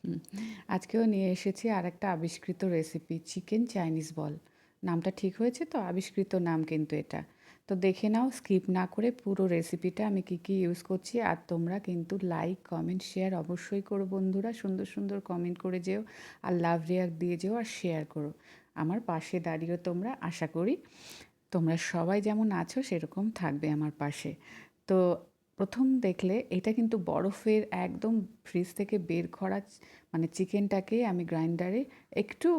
হুম, আজকেও নিয়ে এসেছি আরেকটা আবিষ্কৃত রেসিপি চিকেন চাইনিজ বল। নামটা ঠিক হয়েছে তো? আবিষ্কৃত নাম কিন্তু এটা। তো দেখে নাও, স্কিপ না করে পুরো রেসিপিটা আমি কি কি ইউজ করছি। আর তোমরা কিন্তু লাইক কমেন্ট শেয়ার অবশ্যই করো বন্ধুরা, সুন্দর সুন্দর কমেন্ট করে যেও, আর লাভ রিয়াক্ট দিয়ে যেও, আর শেয়ার করো। আমার পাশে দাঁড়িয়েও তোমরা, আশা করি তোমরা সবাই যেমন আছো সেরকম থাকবে আমার পাশে। তো প্রথম দেখলে এটা কিন্তু বরফের একদম ফ্রিজ থেকে বের করা মানে চিকেনটাকে আমি গ্রাইন্ডারে একটু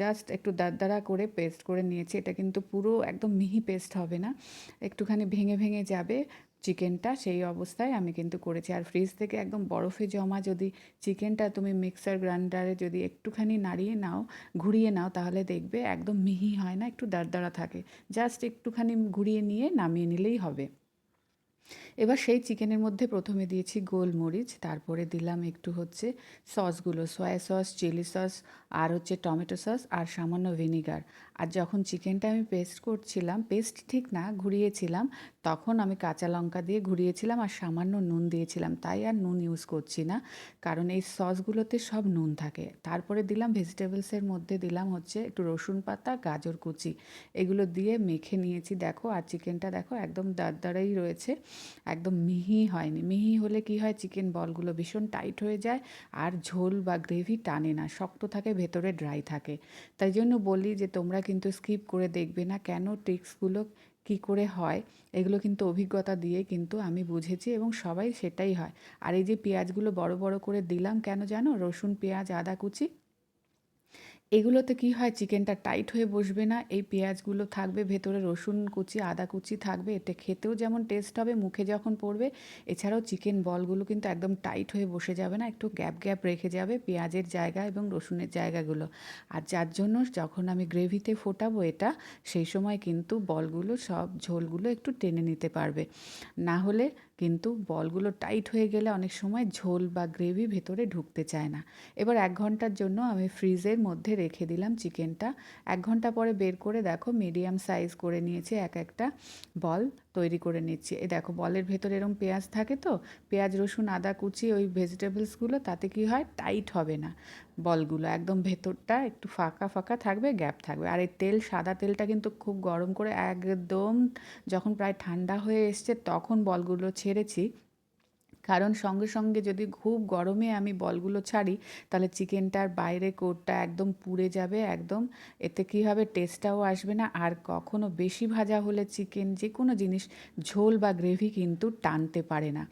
জাস্ট একটু দারদারা করে পেস্ট করে নিয়েছি। এটা কিন্তু পুরো একদম মিহি পেস্ট হবে না, একটুখানি ভেঙে ভেঙে যাবে চিকেনটা, সেই অবস্থায় আমি কিন্তু করেছি। আর ফ্রিজ থেকে একদম বরফে জমা যদি চিকেনটা তুমি মিক্সার গ্রাইন্ডারে যদি একটুখানি নাড়িয়ে নাও, ঘুরিয়ে নাও, তাহলে দেখবে একদম মিহি হয় না, একটু দারদারা থাকে। জাস্ট একটুখানি ঘুরিয়ে নিয়ে নামিয়ে নিলেই হবে। এবার সেই চিকেনের মধ্যে প্রথমে দিয়েছি গোলমরিচ, তারপরে দিলাম একটু হচ্ছে সসগুলো, সয়া সস, চিলি সস, আর হচ্ছে টমেটো সস, আর সামান্য ভিনিগার। আর যখন চিকেনটা আমি পেস্ট করছিলাম, পেস্ট ঠিক না, ঘুরিয়েছিলাম, তখন আমি কাঁচা লঙ্কা দিয়ে ঘুরিয়েছিলাম আর সামান্য নুন দিয়েছিলাম। তাই আর নুন ইউজ করছি না, কারণ এই সসগুলোতে সব নুন থাকে। তারপরে দিলাম ভেজিটেবলসের মধ্যে দিলাম হচ্ছে একটু রসুন পাতা, গাজর কুচি, এগুলো দিয়ে মেখে নিয়েছি দেখো। আর চিকেনটা দেখো একদম দারদারাই রয়েছে, একদম মিহি হয়নি। মিহি হলে কি হয়, চিকেন বলগুলো ভীষণ টাইট হয়ে যায়, আর ঝোল বা গ্রেভি টানে না, শক্ত থাকে, ভেতরে ড্রাই থাকে। তাই জন্য বলি যে তোমরা কিন্তু স্কিপ করে দেখবে না। কেন, ট্রিক্সগুলো কি করে হয়, এগুলো কিন্তু অভিজ্ঞতা দিয়ে কিন্তু আমি বুঝেছি, এবং সবাই সেটাই হয়। আর এই যে পেঁয়াজগুলো বড় বড় করে দিলাম কেন জানো? রসুন, পেঁয়াজ, আদা কুচি, এগুলোতে কি হয়, চিকেনটা টাইট হয়ে বসবে না, এই পেঁয়াজগুলো থাকবে ভেতরে, রসুন কুচি, আদা কুচি থাকবে, এতে খেতেও যেমন টেস্ট হবে মুখে যখন পড়বে। এছাড়াও চিকেন বলগুলো কিন্তু একদম টাইট হয়ে বসে যাবে না, একটু গ্যাপ গ্যাপ রেখে যাবে পেঁয়াজের জায়গা এবং রসুনের জায়গাগুলো। আর যার জন্য যখন আমি গ্রেভিতে ফোটাবো এটা, সেই সময় কিন্তু বলগুলো সব ঝোলগুলো একটু টেনে নিতে পারবে। না হলে কিন্তু বলগুলো টাইট হয়ে গেলে অনেক সময় ঝোল বা গ্রেভি ভেতরে ঢুকতে চায় না। এবার 1 ঘন্টার জন্য আমি ফ্রিজের মধ্যে রেখে দিলাম চিকেনটা। 1 ঘন্টা পরে বের করে দেখো, মিডিয়াম সাইজ করে নিয়েছি এক একটা বল, তৈরি করে নিচ্ছি। এই দেখো, বলের ভেতরে এরকম পেঁয়াজ থাকে তো, পেঁয়াজ, রসুন, আদা কুচি, ওই ভেজিটেবলসগুলো, তাতে কি হয়, টাইট হবে না বলগুলো, একদম ভেতরটা একটু ফাঁকা ফাঁকা থাকবে, গ্যাপ থাকবে। আর এই তেল, সাদা তেলটা কিন্তু খুব গরম করে একদম যখন প্রায় ঠান্ডা হয়ে এসছে তখন বলগুলো ছেড়েছি। কারণ সঙ্গে সঙ্গে যদি খুব গরমে আমি বলগুলো ছাড়ি, তাহলে চিকেনটার বাইরে কোটটা একদম পুড়ে যাবে একদম, এতে কী হবে, টেস্টটাও আসবে না। আর কখনো বেশি ভাজা হলে চিকেন যে কোনো জিনিস ঝোল বা গ্রেভি কিন্তু টানতে পারে না।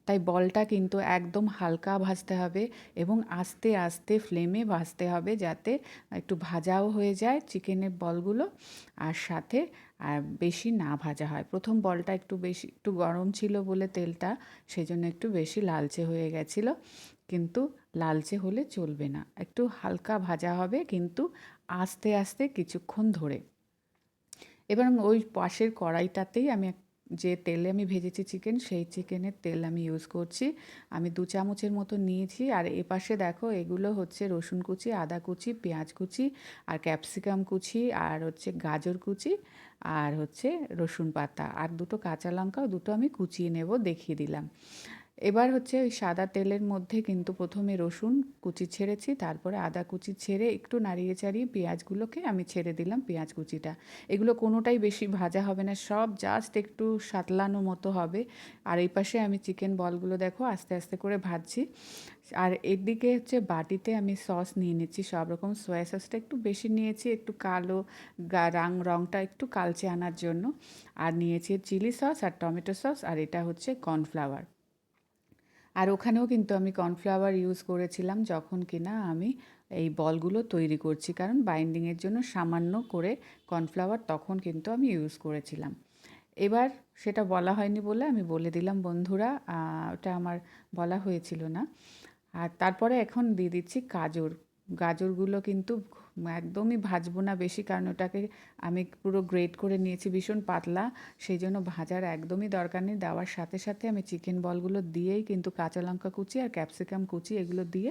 তাই বলটা কিন্তু একদম হালকা ভাজতে হবে, এবং আস্তে আস্তে ফ্লেমে ভাজতে হবে, যাতে একটু ভাজাও হয়ে যায় চিকেনের বলগুলো, আর সাথে আর বেশি না ভাজা হয়। প্রথম বলটা একটু বেশি, একটু গরম ছিল বলে তেলটা, সেই জন্য একটু বেশি লালচে হয়ে গেছিলো। কিন্তু লালচে হলে চলবে না, একটু হালকা ভাজা হবে, কিন্তু আস্তে আস্তে কিছুক্ষণ ধরে। এবার আমি ওই পাশের কড়াইটাতেই আমি যে তেলে আমি ভেজেছি চিকেন, সেই চিকেনের তেল আমি ইউজ করছি। আমি 2 চামচের মতো নিয়েছি। আর এপাশে দেখো, এগুলো হচ্ছে রসুন কুচি, আদা কুচি, পেঁয়াজ কুচি, আর ক্যাপসিকাম কুচি, আর হচ্ছে গাজর কুচি, আর হচ্ছে রসুন পাতা, আর 2 কাঁচা লঙ্কা, 2টো আমি কুচিয়ে নেব, দেখিয়ে দিলাম। এবার হচ্ছে ওই সাদা তেলের মধ্যে কিন্তু প্রথমে রসুন কুচি ছেড়েছি, তারপরে আদা কুচি ছেড়ে একটু নাড়িয়ে চাড়িয়ে পেঁয়াজগুলোকে আমি ছেড়ে দিলাম, পেঁয়াজ কুচিটা। এগুলো কোনোটাই বেশি ভাজা হবে না, সব জাস্ট একটু সাতলানো মতো হবে। আর এই পাশে আমি চিকেন বলগুলো দেখো আস্তে আস্তে করে ভাজছি। আর এদিকে হচ্ছে বাটিতে আমি সস নিয়ে নিচ্ছি সব রকম। সয়া সসটা একটু বেশি নিয়েছি, একটু কালো রঙটা একটু কালচে আনার জন্য। আর নিয়েছি চিলি সস আর টমেটো সস, আর এটা হচ্ছে কর্নফ্লাওয়ার। আর ওখানেও কিন্তু আমি কর্নফ্লাওয়ার ইউজ করেছিলাম যখন কিনা আমি এই বলগুলো তৈরি করছি, কারণ বাইন্ডিংয়ের জন্য সামান্য করে কর্নফ্লাওয়ার তখন কিন্তু আমি ইউজ করেছিলাম। এবার সেটা বলা হয়নি বলে আমি বলে দিলাম বন্ধুরা, ওটা আমার বলা হয়েছিল না। আর তারপরে এখন দিয়ে দিচ্ছি গাজর। গাজরগুলো কিন্তু একদমই ভাজবো না বেশি, কারণ ওটাকে আমি পুরো গ্রেট করে নিয়েছি ভীষণ পাতলা, সেই জন্য ভাজার একদমই দরকার নেই। দেওয়ার সাথে সাথে আমি চিকেন বলগুলো দিয়েই কিন্তু কাঁচা লঙ্কা কুচি আর ক্যাপসিকাম কুচি এগুলো দিয়ে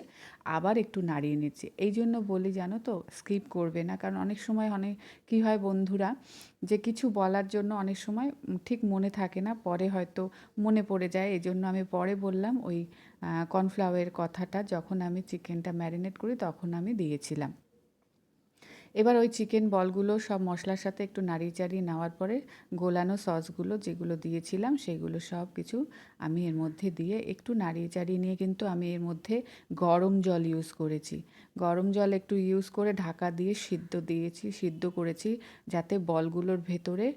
আবার একটু নাড়িয়ে নিচ্ছি। এই জন্য বলি জানো তো, স্কিপ করবে না, কারণ অনেক সময় অনেক কী হয় বন্ধুরা, যে কিছু বলার জন্য অনেক সময় ঠিক মনে থাকে না, পরে হয়তো মনে পড়ে যায়, এজন্য আমি পরে বললাম। ওই কর্নফ্লাওয়ারের কথাটা যখন আমি চিকেনটা ম্যারিনেট করি তখন আমি দিয়েছিলাম। এবার ওই চিকেন বলগুলো সব মশলার সাথে একটু নাড়িয়ে চাড়িয়ে নেওয়ার পরে গোলানো সসগুলো যেগুলো দিয়েছিলাম সেগুলো সব কিছু আমি এর মধ্যে দিয়ে একটু নাড়িয়ে চাড়িয়ে নিয়ে কিন্তু আমি এর মধ্যে গরম জল ইউজ করেছি। গরম জল একটু ইউজ করে ঢাকা দিয়ে সিদ্ধ করেছি যাতে বলগুলোর ভেতরে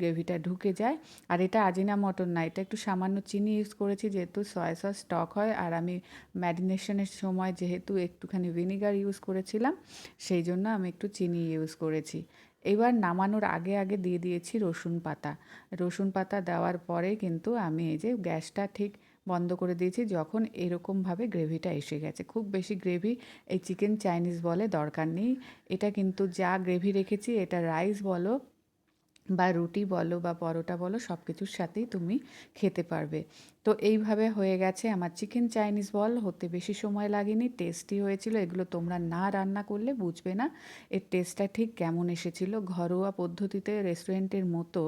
গ্রেভিটা ঢুকে যায়। আর এটা আজিনামোটো না, এটা একটু সামান্য চিনি ইউজ করেছি যেহেতু সয়া সস টক হয়, আর আমি ম্যারিনেশনের সময় যেহেতু একটুখানি ভিনিগার ইউজ করেছিলাম সেই জন্য আমি একটু চিনি ইউজ করেছি। এবার নামানোর আগে আগে দিয়ে দিয়েছি রসুন পাতা। রসুন পাতা দেওয়ার পরে কিন্তু আমি এই যে গ্যাসটা ঠিক বন্ধ করে দিয়েছি যখন এরকমভাবে গ্রেভিটা এসে গেছে। খুব বেশি গ্রেভি এই চিকেন চাইনিজ বলে দরকার নেই। এটা কিন্তু যা গ্রেভি রেখেছি এটা রাইস বলো বা রুটি বলো বা পরোটা বলো সব কিছুর সাথেই তুমি খেতে পারবে। তো এইভাবে হয়ে গেছে আমার চিকেন চাইনিজ বল, হতে বেশি সময় লাগেনি, টেস্টি হয়েছিল। এগুলো তোমরা না রান্না করলে বুঝবে না এর টেস্টটা ঠিক কেমন এসেছিল। ঘরোয়া পদ্ধতিতে রেস্টুরেন্টের মতো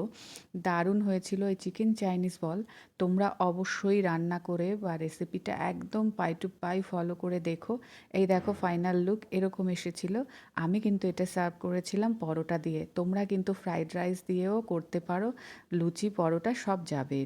দারুণ হয়েছিল এই চিকেন চাইনিজ বল। তোমরা অবশ্যই রান্না করে বা রেসিপিটা একদম পাই টু পাই ফলো করে দেখো। এই দেখো ফাইনাল লুক এরকম এসেছিল। আমি কিন্তু এটা সার্ভ করেছিলাম পরোটা দিয়ে। তোমরা কিন্তু ফ্রাইড রাইস দিয়েও করতে পারো, লুচি পরোটা সব যাবে।